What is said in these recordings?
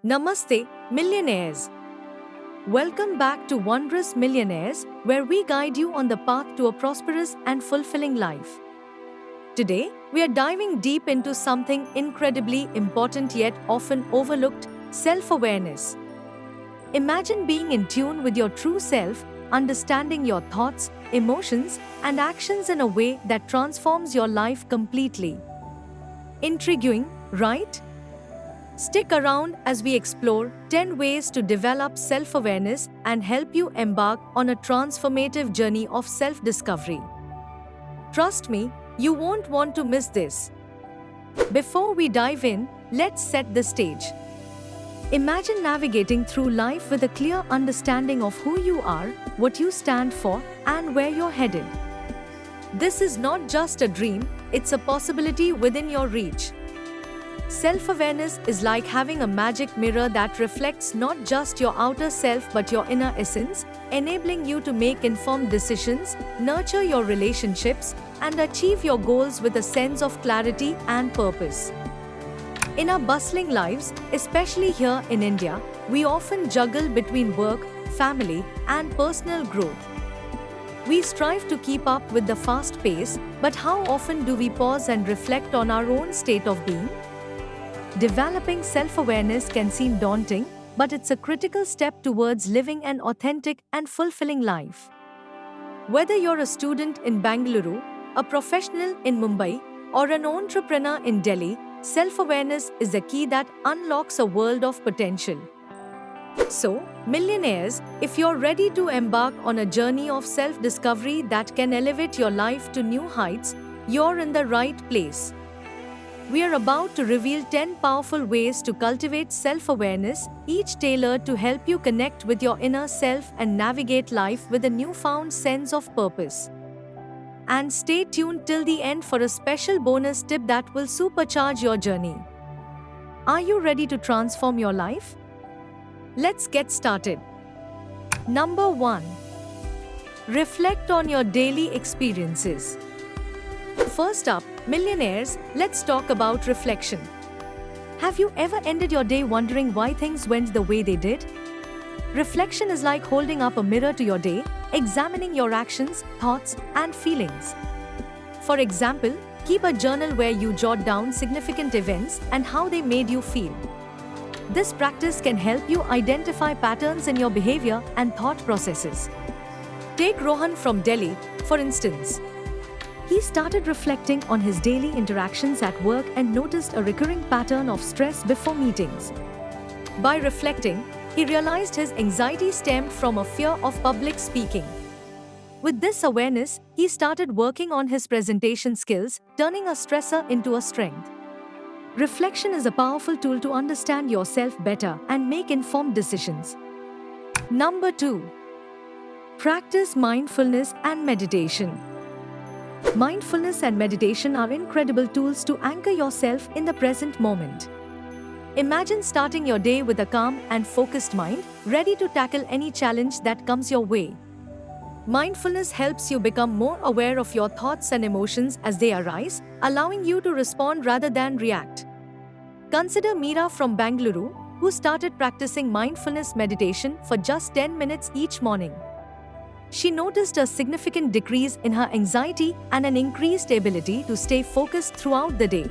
Namaste, millionaires. Welcome back to Wondrous Millionaires, where we guide you on the path to a prosperous and fulfilling life. Today, we are diving deep into something incredibly important yet often overlooked: self awareness. Imagine being in tune with your true self, understanding your thoughts, emotions, and actions in a way that transforms your life completely. Intriguing, right? Stick around as we explore 10 ways to develop self awareness and help you embark on a transformative journey of self discovery. Trust me, you won't want to miss this. Before we dive in, let's set the stage. Imagine navigating through life with a clear understanding of who you are, what you stand for, and where you're headed. This is not just a dream, it's a possibility within your reach. Self-awareness is like having a magic mirror that reflects not just your outer self but your inner essence, enabling you to make informed decisions, nurture your relationships, and achieve your goals with a sense of clarity and purpose. In our bustling lives, especially here in India, we often juggle between work, family, and personal growth. We strive to keep up with the fast pace, but how often do we pause and reflect on our own state of being? Developing self-awareness can seem daunting, but it's a critical step towards living an authentic and fulfilling life. Whether you're a student in Bangalore, a professional in Mumbai, or an entrepreneur in Delhi, self-awareness is the key that unlocks a world of potential. So, millionaires, if you're ready to embark on a journey of self-discovery that can elevate your life to new heights, you're in the right place. We are about to reveal 10 powerful ways to cultivate self-awareness, each tailored to help you connect with your inner self and navigate life with a newfound sense of purpose. And stay tuned till the end for a special bonus tip that will supercharge your journey. Are you ready to transform your life? Let's get started. Number 1. Reflect on your daily experiences. First up, millionaires, let's talk about reflection. Have you ever ended your day wondering why things went the way they did? Reflection is like holding up a mirror to your day, examining your actions, thoughts, and feelings. For example, keep a journal where you jot down significant events and how they made you feel. This practice can help you identify patterns in your behavior and thought processes. Take Rohan from Delhi, for instance. He started reflecting on his daily interactions at work and noticed a recurring pattern of stress before meetings. By reflecting, he realized his anxiety stemmed from a fear of public speaking. With this awareness, he started working on his presentation skills, turning a stressor into a strength. Reflection is a powerful tool to understand yourself better and make informed decisions. Number 2. Practice mindfulness and meditation. Mindfulness and meditation are incredible tools to anchor yourself in the present moment. Imagine starting your day with a calm and focused mind, ready to tackle any challenge that comes your way. Mindfulness helps you become more aware of your thoughts and emotions as they arise, allowing you to respond rather than react. Consider Meera from Bangalore, who started practicing mindfulness meditation for just 10 minutes each morning. She noticed a significant decrease in her anxiety and an increased ability to stay focused throughout the day.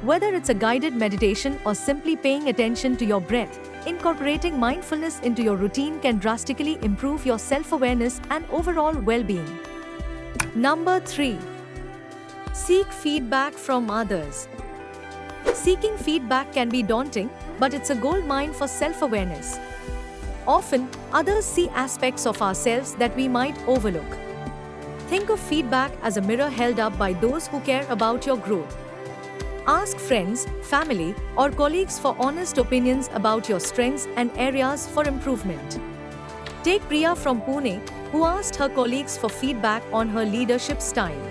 Whether it's a guided meditation or simply paying attention to your breath, incorporating mindfulness into your routine can drastically improve your self-awareness and overall well-being. Number 3. Seek feedback from others. Seeking feedback can be daunting, but it's a goldmine for self-awareness. Often, others see aspects of ourselves that we might overlook. Think of feedback as a mirror held up by those who care about your growth. Ask friends, family, or colleagues for honest opinions about your strengths and areas for improvement. Take Priya from Pune, who asked her colleagues for feedback on her leadership style.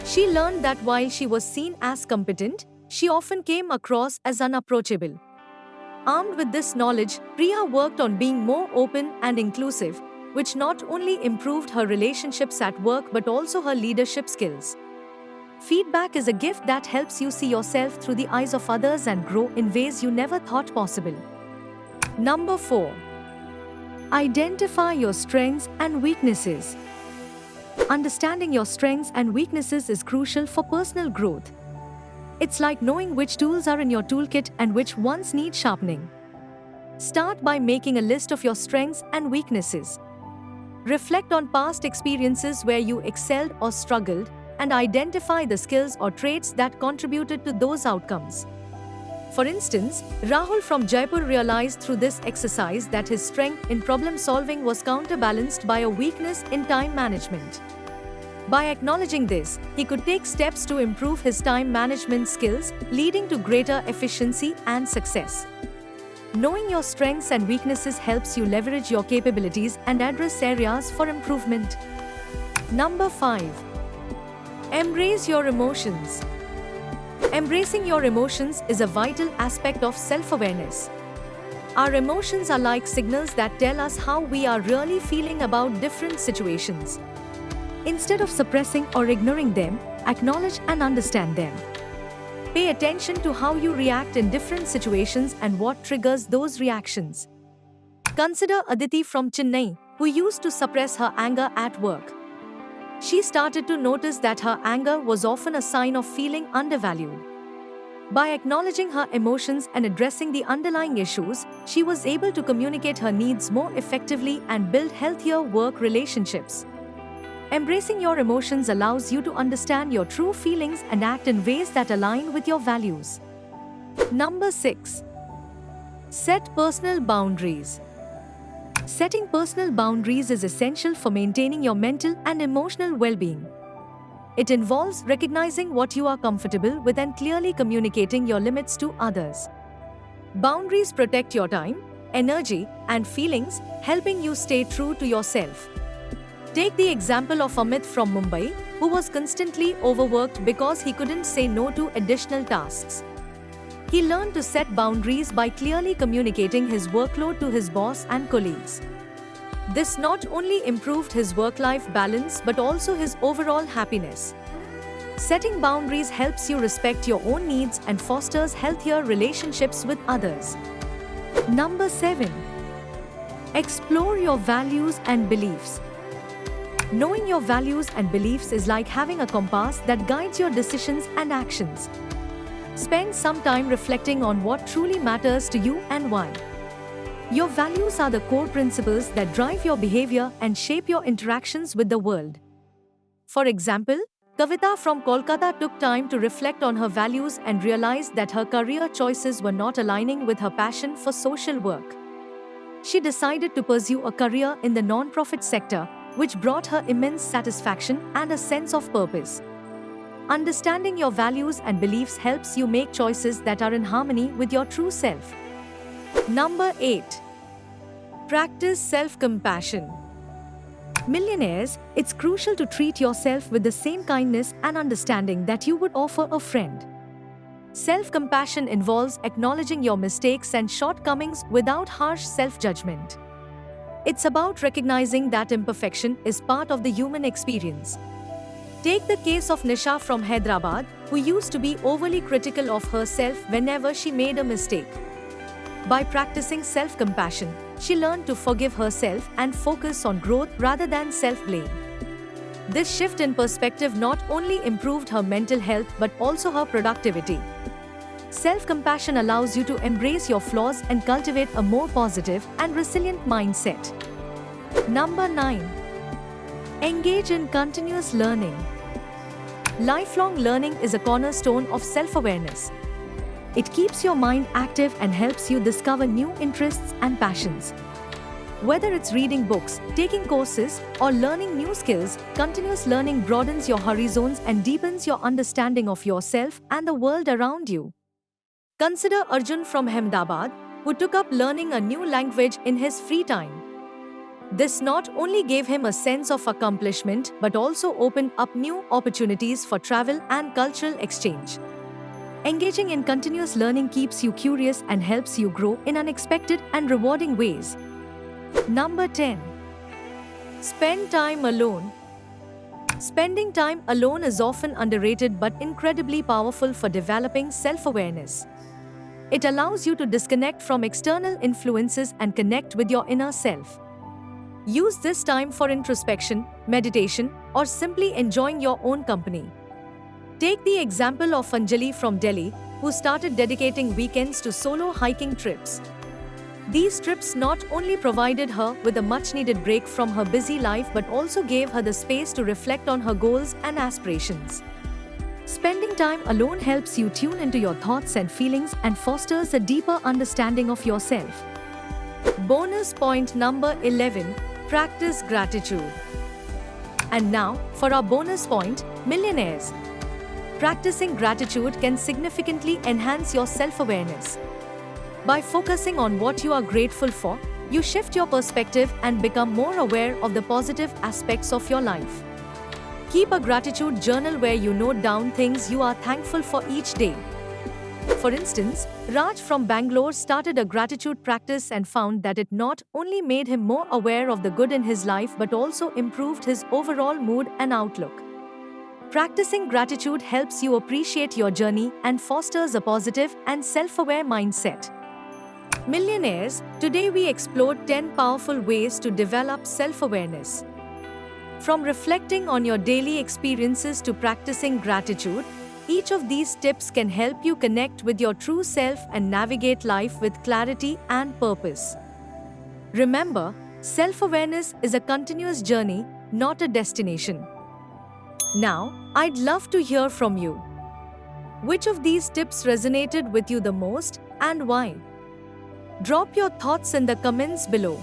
She learned that while she was seen as competent, she often came across as unapproachable. Armed with this knowledge, Priya worked on being more open and inclusive, which not only improved her relationships at work but also her leadership skills. Feedback is a gift that helps you see yourself through the eyes of others and grow in ways you never thought possible. Number 4. Identify your strengths and weaknesses. Understanding your strengths and weaknesses is crucial for personal growth. It's like knowing which tools are in your toolkit and which ones need sharpening. Start by making a list of your strengths and weaknesses. Reflect on past experiences where you excelled or struggled, and identify the skills or traits that contributed to those outcomes. For instance, Rahul from Jaipur realized through this exercise that his strength in problem solving was counterbalanced by a weakness in time management. By acknowledging this, he could take steps to improve his time management skills, leading to greater efficiency and success. Knowing your strengths and weaknesses helps you leverage your capabilities and address areas for improvement. Number 5. Embrace your emotions. Embracing your emotions is a vital aspect of self-awareness. Our emotions are like signals that tell us how we are really feeling about different situations. Instead of suppressing or ignoring them, acknowledge and understand them. Pay attention to how you react in different situations and what triggers those reactions. Consider Aditi from Chennai, who used to suppress her anger at work. She started to notice that her anger was often a sign of feeling undervalued. By acknowledging her emotions and addressing the underlying issues, she was able to communicate her needs more effectively and build healthier work relationships. Embracing your emotions allows you to understand your true feelings and act in ways that align with your values. Number 6. Set personal boundaries. Setting personal boundaries is essential for maintaining your mental and emotional well-being. It involves recognizing what you are comfortable with and clearly communicating your limits to others. Boundaries protect your time, energy, and feelings, helping you stay true to yourself. Take the example of Amit from Mumbai, who was constantly overworked because he couldn't say no to additional tasks. He learned to set boundaries by clearly communicating his workload to his boss and colleagues. This not only improved his work-life balance but also his overall happiness. Setting boundaries helps you respect your own needs and fosters healthier relationships with others. Number 7. Explore your values and beliefs. Knowing your values and beliefs is like having a compass that guides your decisions and actions. Spend some time reflecting on what truly matters to you and why. Your values are the core principles that drive your behavior and shape your interactions with the world. For example, Kavita from Kolkata took time to reflect on her values and realized that her career choices were not aligning with her passion for social work. She decided to pursue a career in the non-profit sector, which brought her immense satisfaction and a sense of purpose. Understanding your values and beliefs helps you make choices that are in harmony with your true self. Number 8. Practice self-compassion. Millionaires, it's crucial to treat yourself with the same kindness and understanding that you would offer a friend. Self-compassion involves acknowledging your mistakes and shortcomings without harsh self-judgment. It's about recognizing that imperfection is part of the human experience. Take the case of Nisha from Hyderabad, who used to be overly critical of herself whenever she made a mistake. By practicing self-compassion, she learned to forgive herself and focus on growth rather than self-blame. This shift in perspective not only improved her mental health but also her productivity. Self-compassion allows you to embrace your flaws and cultivate a more positive and resilient mindset. Number 9. Engage in continuous learning. Lifelong learning is a cornerstone of self-awareness. It keeps your mind active and helps you discover new interests and passions. Whether it's reading books, taking courses, or learning new skills, continuous learning broadens your horizons and deepens your understanding of yourself and the world around you. Consider Arjun from Ahmedabad, who took up learning a new language in his free time. This not only gave him a sense of accomplishment but also opened up new opportunities for travel and cultural exchange. Engaging in continuous learning keeps you curious and helps you grow in unexpected and rewarding ways. Number 10. Spend time alone. Spending time alone is often underrated but incredibly powerful for developing self-awareness. It allows you to disconnect from external influences and connect with your inner self. Use this time for introspection, meditation, or simply enjoying your own company. Take the example of Anjali from Delhi, who started dedicating weekends to solo hiking trips. These trips not only provided her with a much-needed break from her busy life but also gave her the space to reflect on her goals and aspirations. Spending time alone helps you tune into your thoughts and feelings and fosters a deeper understanding of yourself. Bonus point number 11. Practice gratitude. And now, for our bonus point, millionaires. Practicing gratitude can significantly enhance your self-awareness. By focusing on what you are grateful for, you shift your perspective and become more aware of the positive aspects of your life. Keep a gratitude journal where you note down things you are thankful for each day. For instance, Raj from Bangalore started a gratitude practice and found that it not only made him more aware of the good in his life but also improved his overall mood and outlook. Practicing gratitude helps you appreciate your journey and fosters a positive and self-aware mindset. Millionaires, today we explored 10 powerful ways to develop self-awareness. From reflecting on your daily experiences to practicing gratitude, each of these tips can help you connect with your true self and navigate life with clarity and purpose. Remember, self-awareness is a continuous journey, not a destination. Now, I'd love to hear from you. Which of these tips resonated with you the most and why? Drop your thoughts in the comments below.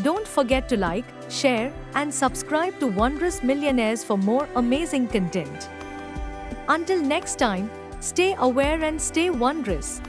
Don't forget to like, share, and subscribe to Wondrous Millionaires for more amazing content. Until next time, stay aware and stay wondrous.